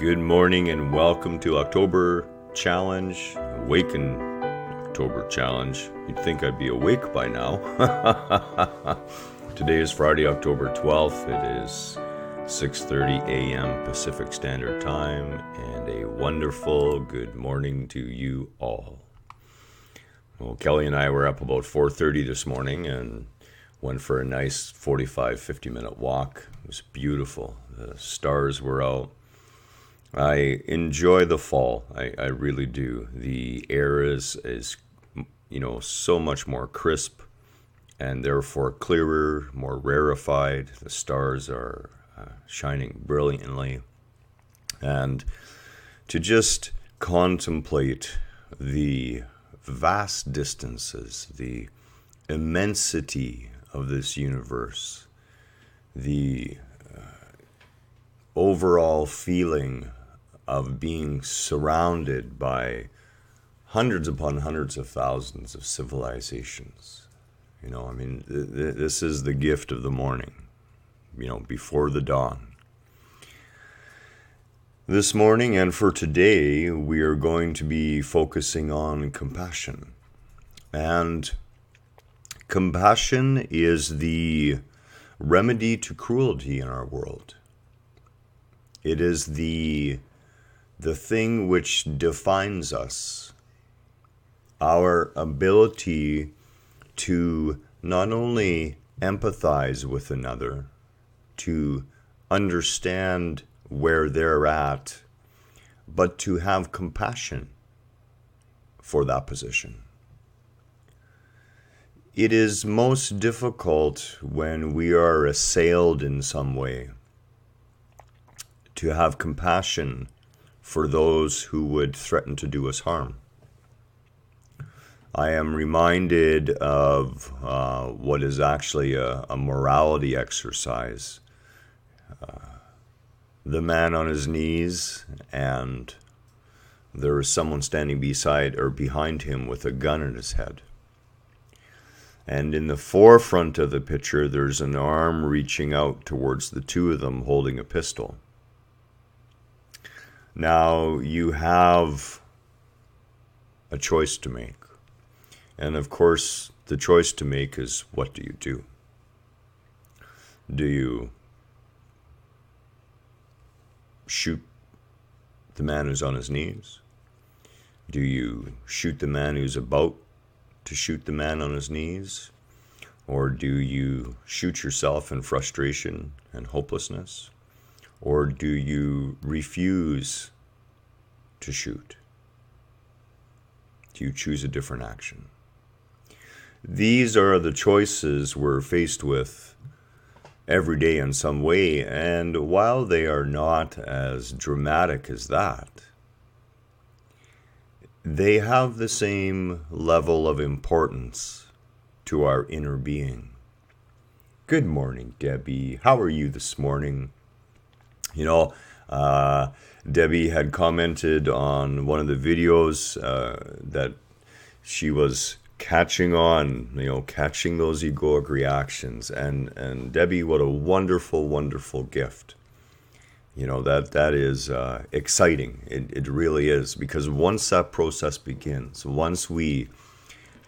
Good morning and welcome to October Challenge, Awaken October Challenge. You'd think I'd be awake by now. Today is Friday, October 12th. It is 6:30 a.m. Pacific Standard Time, and a wonderful good morning to you all. Well, Kelly and I were up about 4:30 this morning and went for a nice 50 minute walk. It was beautiful. The stars were out. I enjoy the fall. I really do. The air is so much more crisp and therefore clearer, more rarefied. The stars are shining brilliantly. And to just contemplate the vast distances, the immensity of this universe, the overall feeling of being surrounded by hundreds upon hundreds of thousands of civilizations. This is the gift of the morning, before the dawn. This morning and for today, we are going to be focusing on compassion. And compassion is the remedy to cruelty in our world. It is the thing which defines us, our ability to not only empathize with another, to understand where they're at, but to have compassion for that position. It is most difficult when we are assailed in some way to have compassion for those who would threaten to do us harm. I am reminded of what is actually a morality exercise. The man on his knees, and there is someone standing beside or behind him with a gun in his head. And in the forefront of the picture, there's an arm reaching out towards the two of them holding a pistol. Now, you have a choice to make. And of course, the choice to make is, what do you do? Do you shoot the man who's on his knees? Do you shoot the man who's about to shoot the man on his knees? Or do you shoot yourself in frustration and hopelessness? Or do you refuse to shoot? Do you choose a different action? These are the choices we're faced with every day in some way, and while they are not as dramatic as that, they have the same level of importance to our inner being. Good morning, Debbie. How are you this morning? Debbie had commented on one of the videos that she was catching those egoic reactions. And Debbie, what a wonderful, wonderful gift. That is exciting. It really is, because once that process begins, once we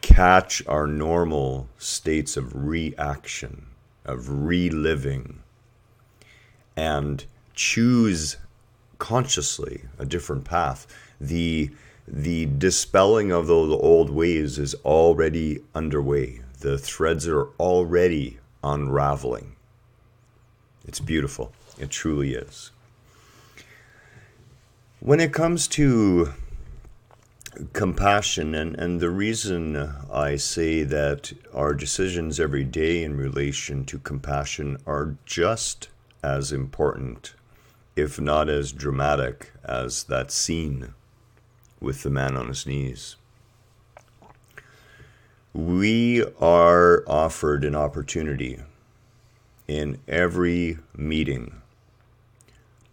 catch our normal states of reaction, of reliving, and choose consciously a different path, the dispelling of those old ways is already underway. The threads are already unraveling. It's beautiful. It truly is. When it comes to compassion, and the reason I say that our decisions every day in relation to compassion are just as important, if not as dramatic, as that scene with the man on his knees. We are offered an opportunity in every meeting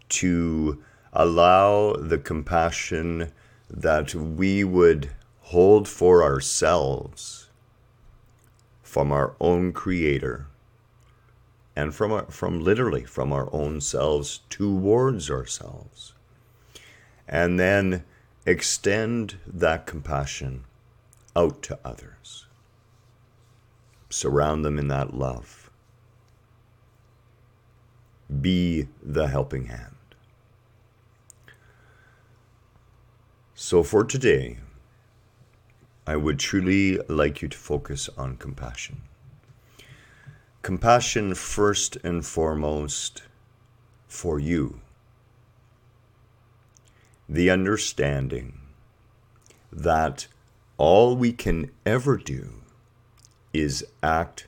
to allow the compassion that we would hold for ourselves from our own Creator and from literally from our own selves towards ourselves. and then extend that compassion out to others. Surround them in that love. Be the helping hand. So for today, I would truly like you to focus on compassion. Compassion first and foremost for you. The understanding that all we can ever do is act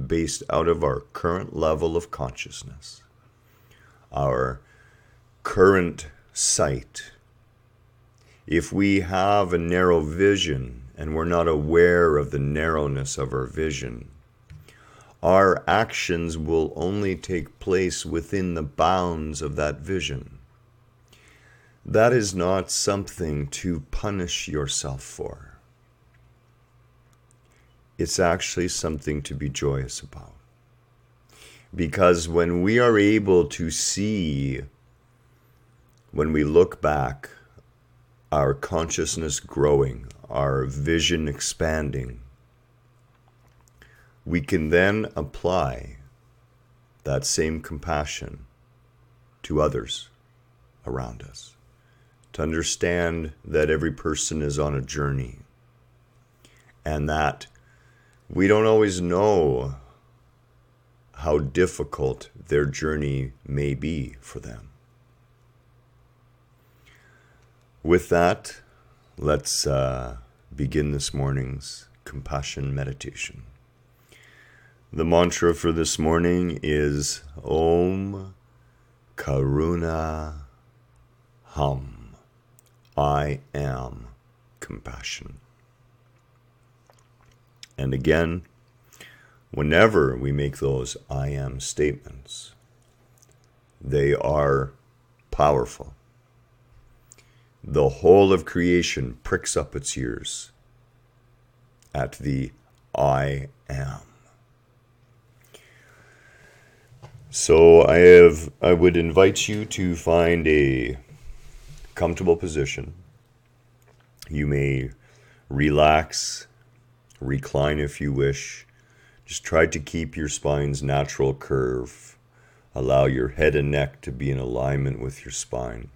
based out of our current level of consciousness, our current sight. If we have a narrow vision and we're not aware of the narrowness of our vision, our actions will only take place within the bounds of that vision. That is not something to punish yourself for. It's actually something to be joyous about. Because when we are able to see, when we look back, our consciousness growing, our vision expanding, we can then apply that same compassion to others around us. To understand that every person is on a journey and that we don't always know how difficult their journey may be for them. With that, let's begin this morning's compassion meditation. The mantra for this morning is Om Karuna Hum. I am compassion. And again, whenever we make those I am statements, they are powerful. The whole of creation pricks up its ears at the I am. So I would invite you to find a comfortable position. You may relax, recline if you wish. Just try to keep your spine's natural curve. Allow your head and neck to be in alignment with your spine.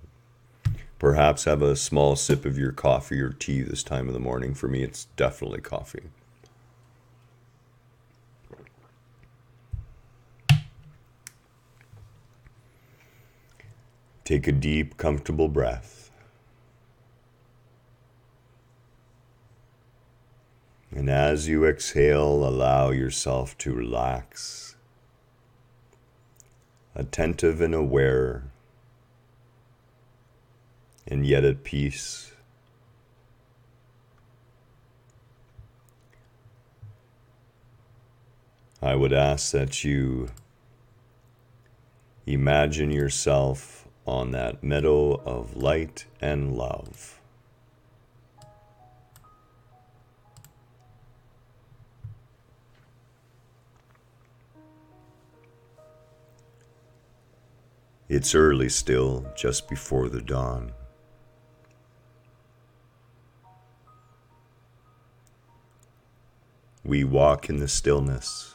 Perhaps have a small sip of your coffee or tea this time of the morning. For me, it's definitely coffee. Take a deep, comfortable breath. And as you exhale, allow yourself to relax, attentive and aware, and yet at peace. I would ask that you imagine yourself on that meadow of light and love. It's early still, just before the dawn. We walk in the stillness.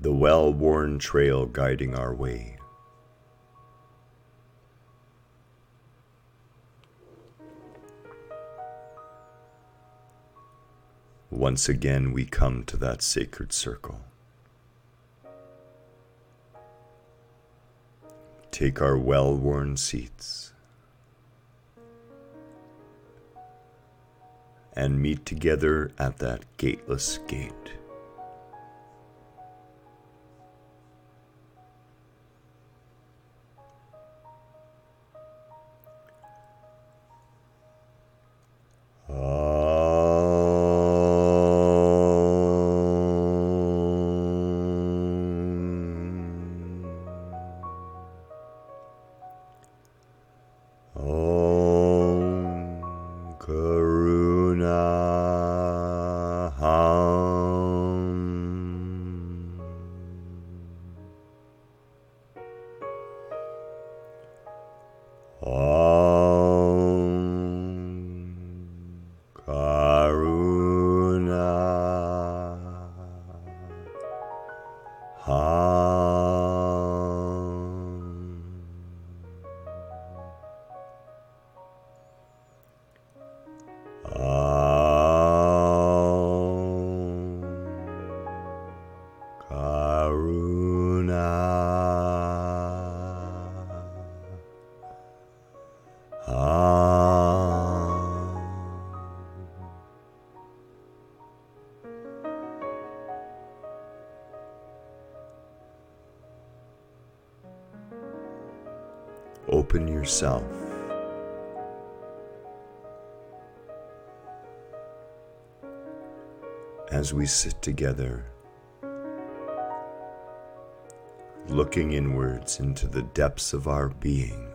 The well-worn trail guiding our way. Once again, we come to that sacred circle. Take our well-worn seats and meet together at that gateless gate. Om Karuna Ham. Open yourself as we sit together, looking inwards into the depths of our being.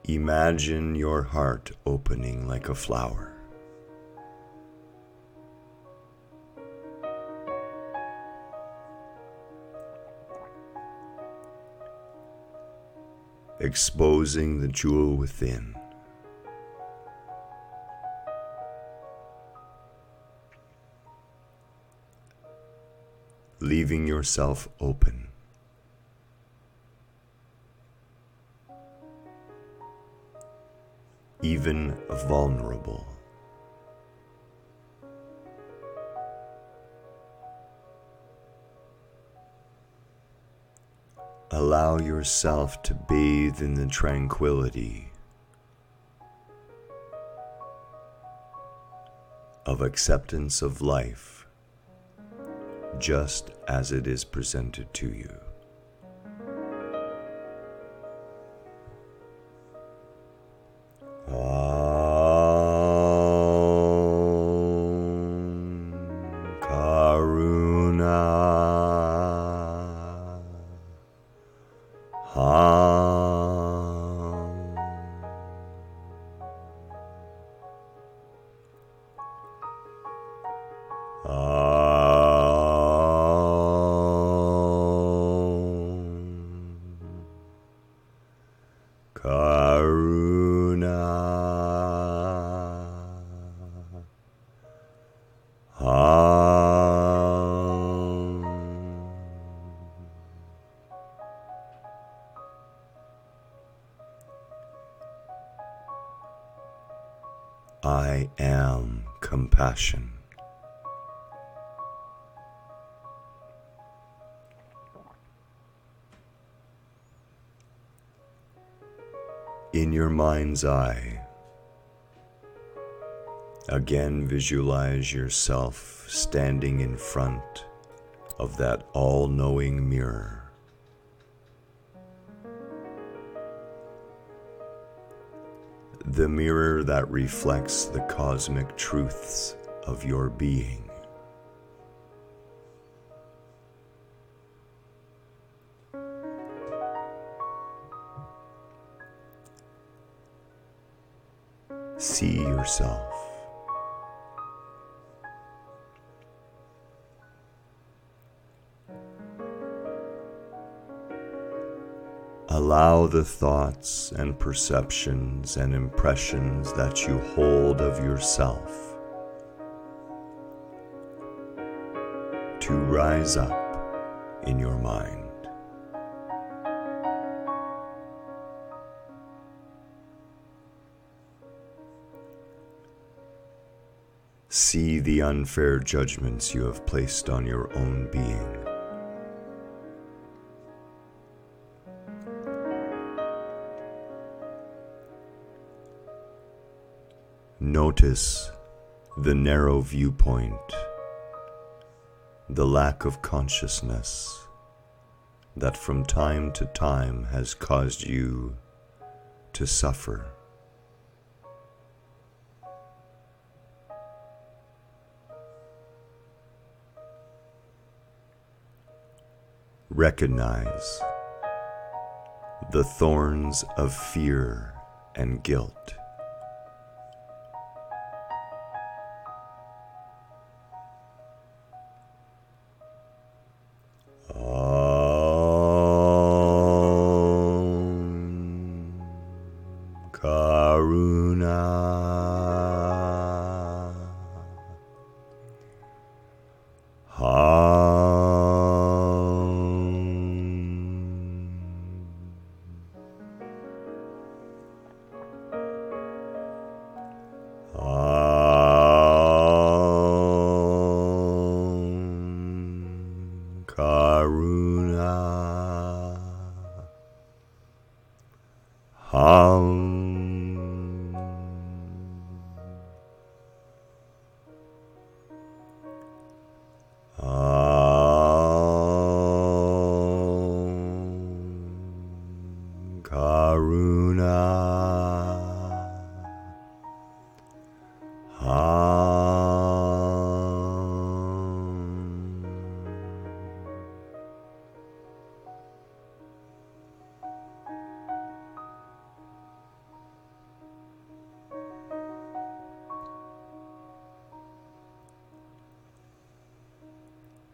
Imagine your heart opening like a flower. Exposing the jewel within. Leaving yourself open. Even vulnerable. Allow yourself to bathe in the tranquility of acceptance of life just as it is presented to you. I am compassion. In your mind's eye, again visualize yourself standing in front of that all-knowing mirror. The mirror that reflects the cosmic truths of your being. See yourself. Allow the thoughts and perceptions and impressions that you hold of yourself to rise up in your mind. See the unfair judgments you have placed on your own being. Notice the narrow viewpoint, the lack of consciousness that from time to time has caused you to suffer. Recognize the thorns of fear and guilt. Karuna.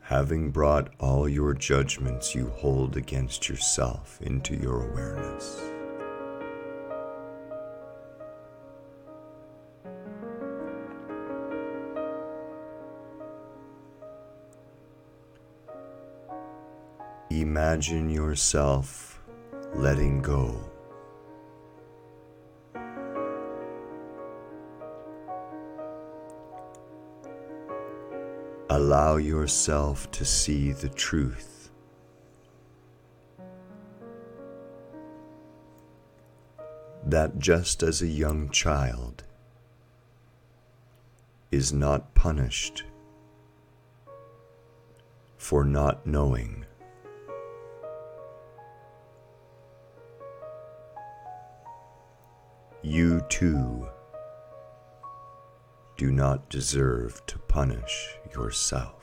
Having brought all your judgments you hold against yourself into your awareness, imagine yourself letting go. Allow yourself to see the truth. That just as a young child is not punished for not knowing, you too do not deserve to punish yourself.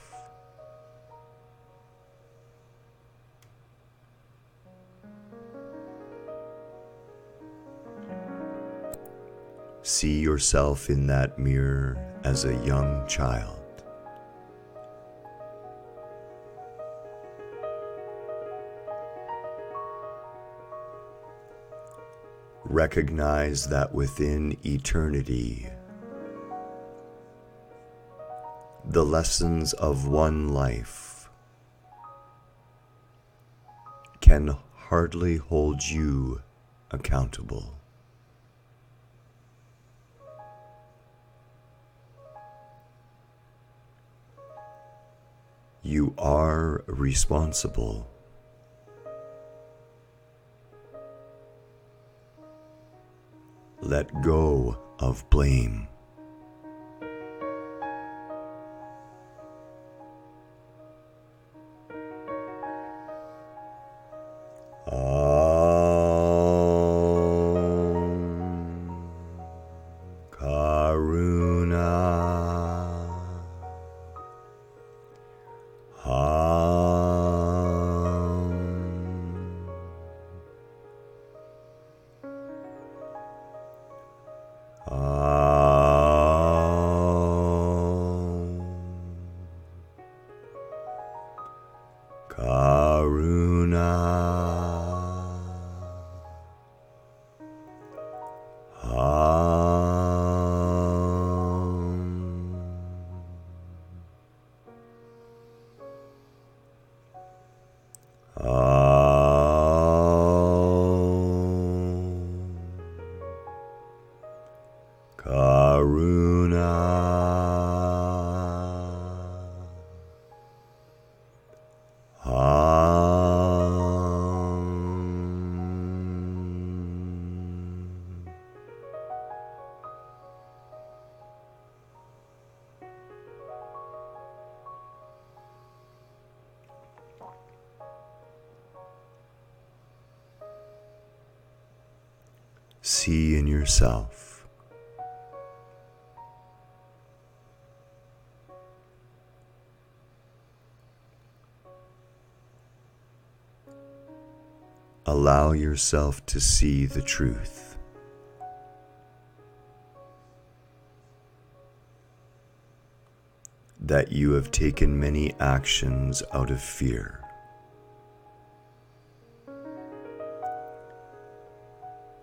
See yourself in that mirror as a young child. Recognize that within eternity, the lessons of one life can hardly hold you accountable. You are responsible. Let go of blame. See in yourself allow yourself to see the truth. That you have taken many actions out of fear.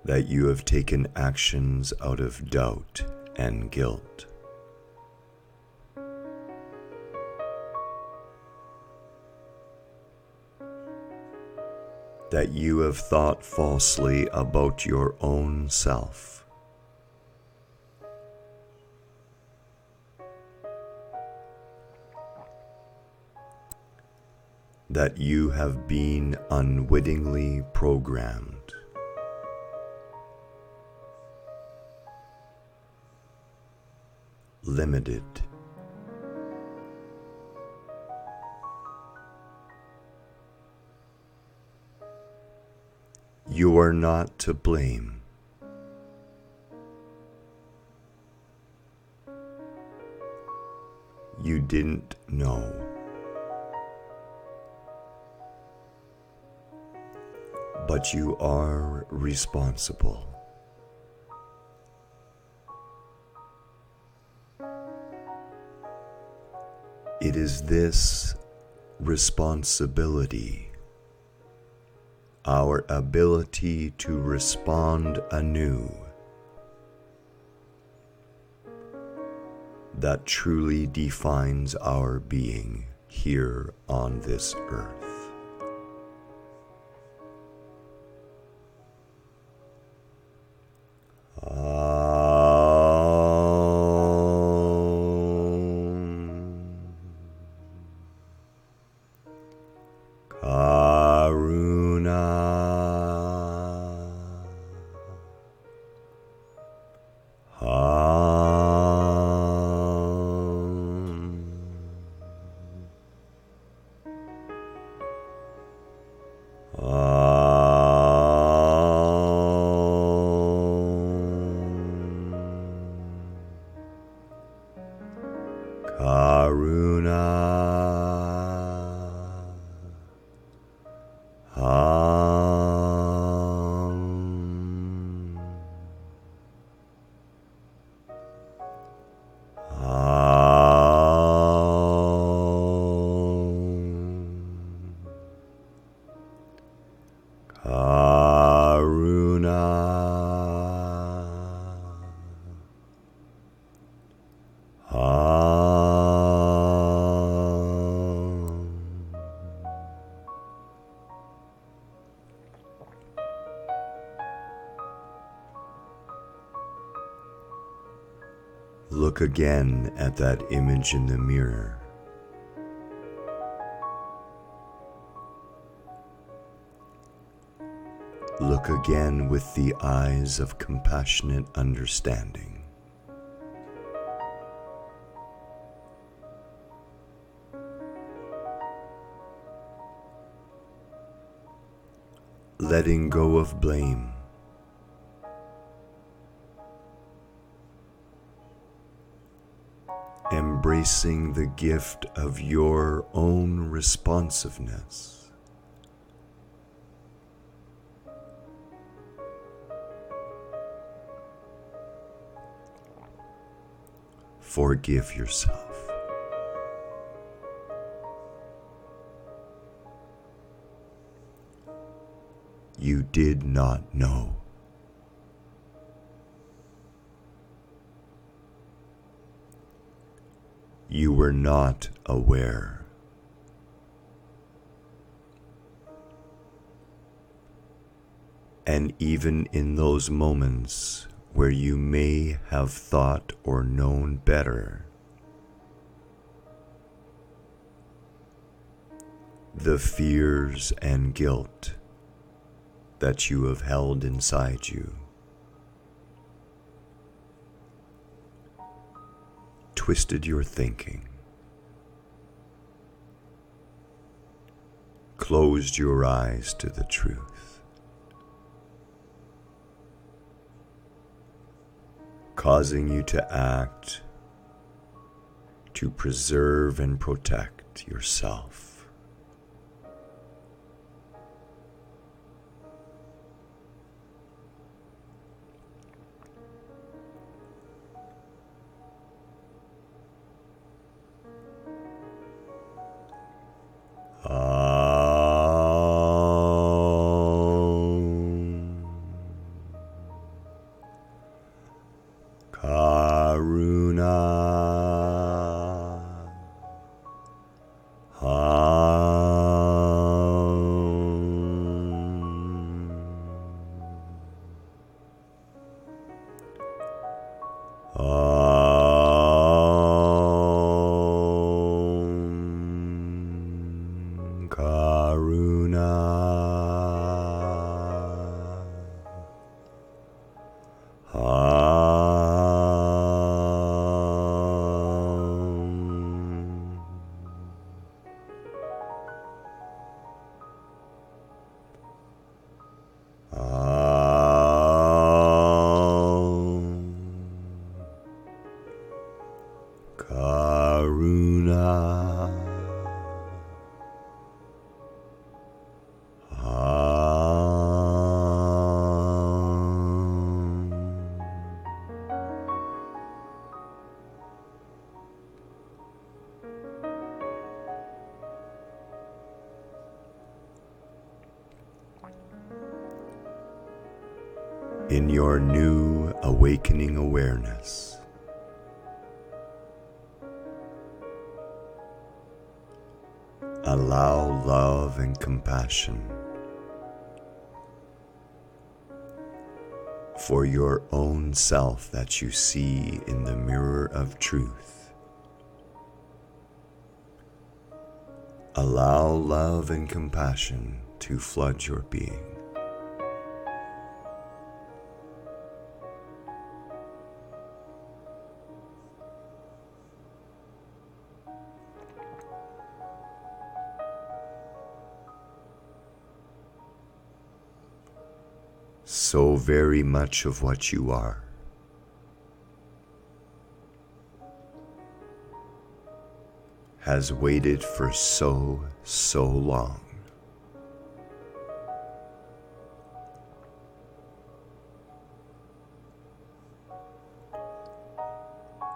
That you have taken actions out of doubt and guilt. That you have thought falsely about your own self. That you have been unwittingly programmed. Limited. You are not to blame. you didn't know. But you are responsible. It is this responsibility, our ability to respond anew, that truly defines our being here on this earth. Look again at that image in the mirror. Look again with the eyes of compassionate understanding. Letting go of blame. Embracing the gift of your own responsiveness. Forgive yourself. You did not know. You were not aware. And even in those moments where you may have thought or known better, the fears and guilt that you have held inside you twisted your thinking, closed your eyes to the truth, causing you to act to preserve and protect yourself. Karuna. Karuna. In your new awakening awareness, allow love and compassion for your own self that you see in the mirror of truth. Allow love and compassion to flood your being. So very much of what you are has waited for so long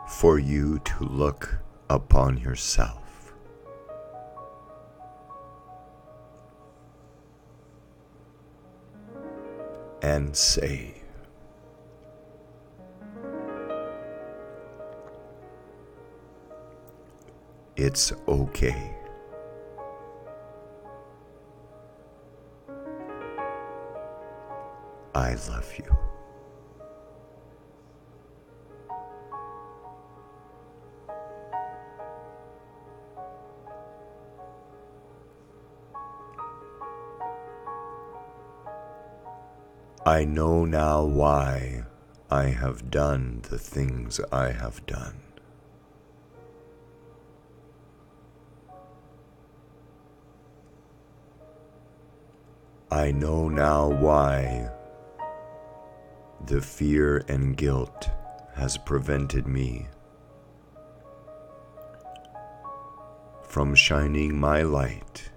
for you to look upon yourself and say, it's okay. I love you. I know now why I have done the things I have done. I know now why the fear and guilt has prevented me from shining my light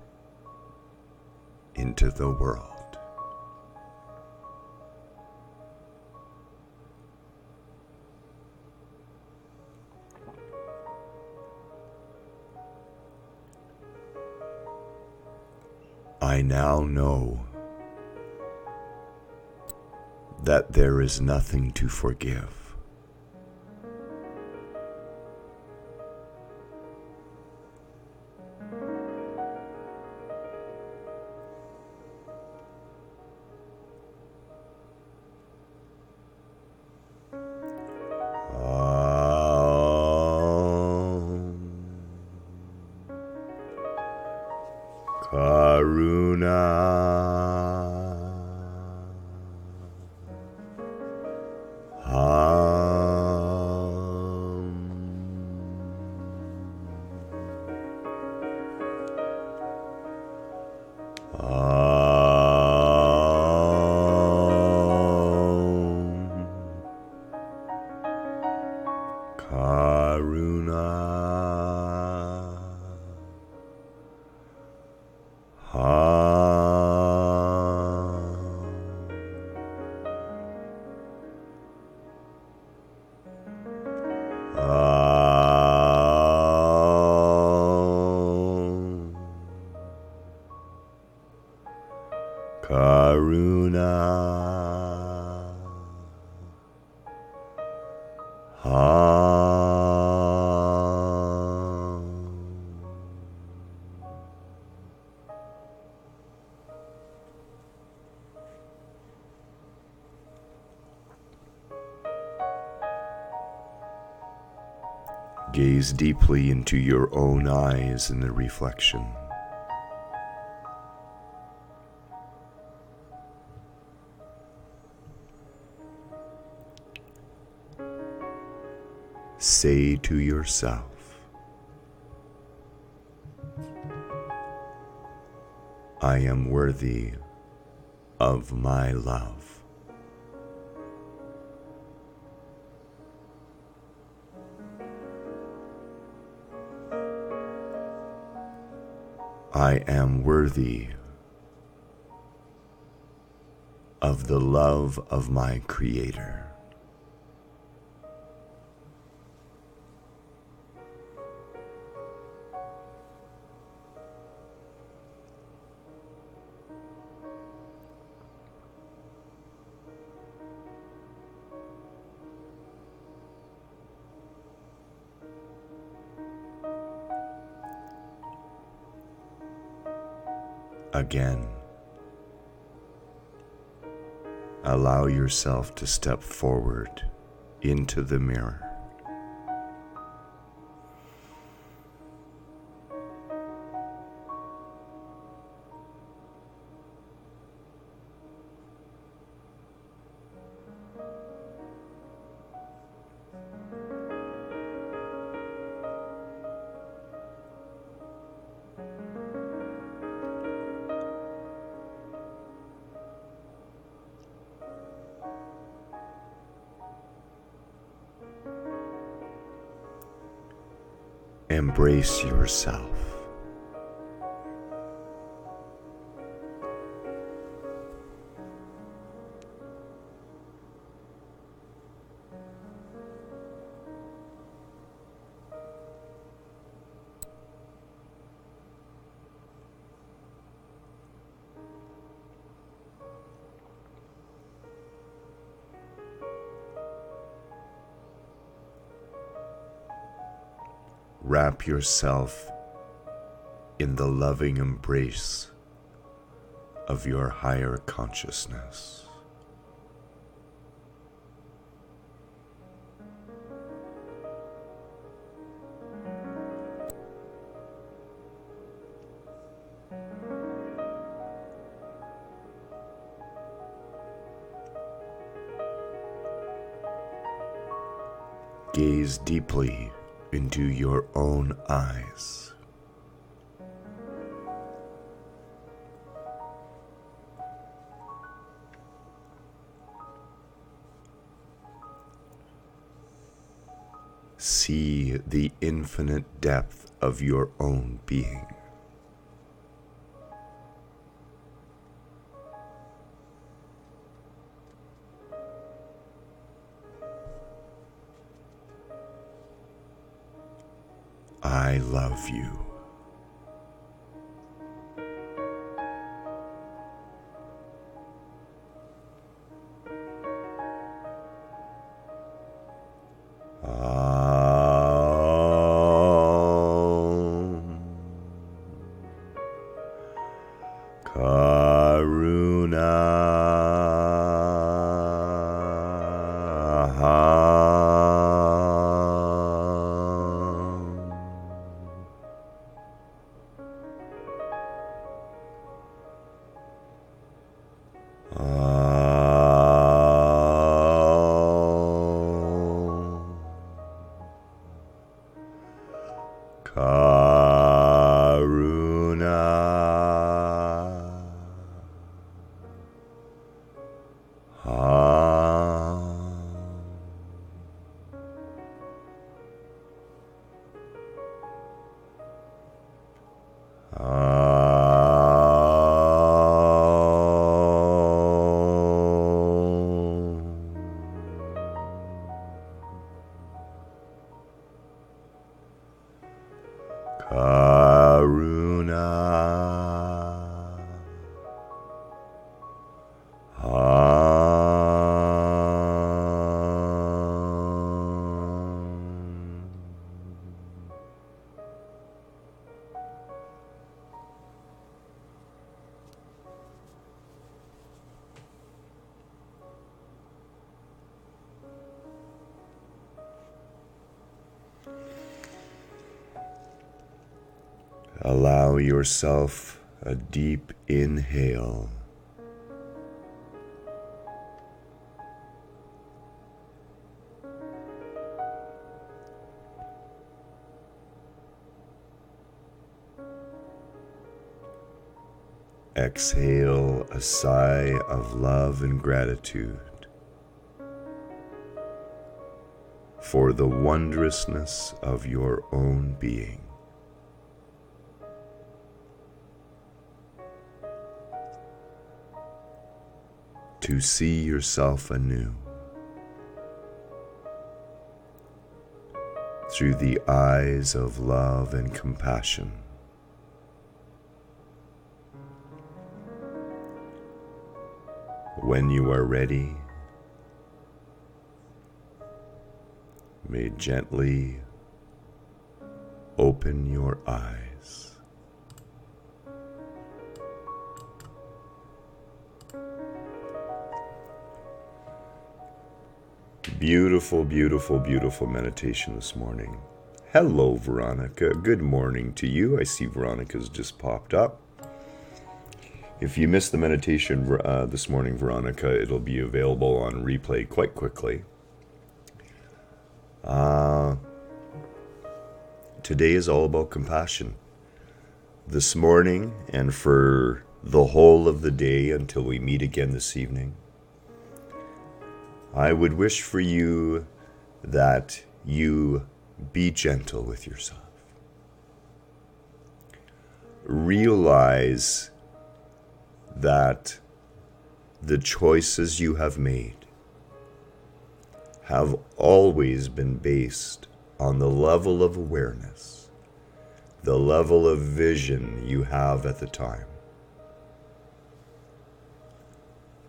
into the world. I now know that there is nothing to forgive. Karuna. Karuna. Karuna. Gaze deeply into your own eyes in the reflection. Say to yourself, I am worthy of my love. I am worthy of the love of my Creator. Again, allow yourself to step forward into the mirror. Embrace yourself. Wrap yourself in the loving embrace of your higher consciousness. Gaze deeply into your own eyes. See the infinite depth of your own being. I love you. Allow yourself a deep inhale. Exhale a sigh of love and gratitude for the wondrousness of your own being. to see yourself anew through the eyes of love and compassion. When you are ready, may gently open your eyes. Beautiful, beautiful, beautiful meditation this morning. Hello, Veronica. Good morning to you. I see Veronica's just popped up. If you missed the meditation this morning, Veronica, it'll be available on replay quite quickly. Today is all about compassion. This morning and for the whole of the day until we meet again this evening, I would wish for you that you be gentle with yourself. Realize that the choices you have made have always been based on the level of awareness, the level of vision you have at the time.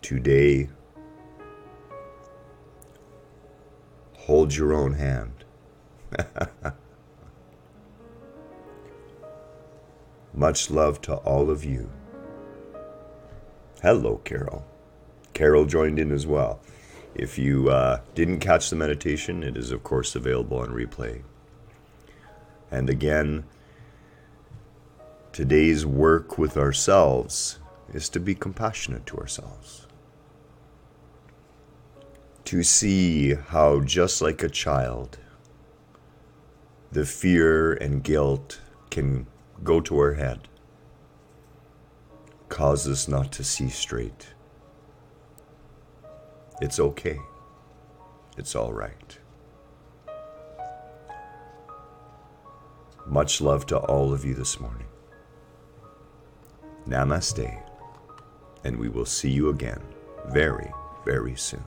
Today, hold your own hand. Much love to all of you. Hello, Carol. Carol joined in as well. If you didn't catch the meditation, it is, of course, available on replay. And again, today's work with ourselves is to be compassionate to ourselves. To see how, just like a child, the fear and guilt can go to our head, cause us not to see straight. It's okay. It's all right. Much love to all of you this morning. Namaste, and we will see you again very, very soon.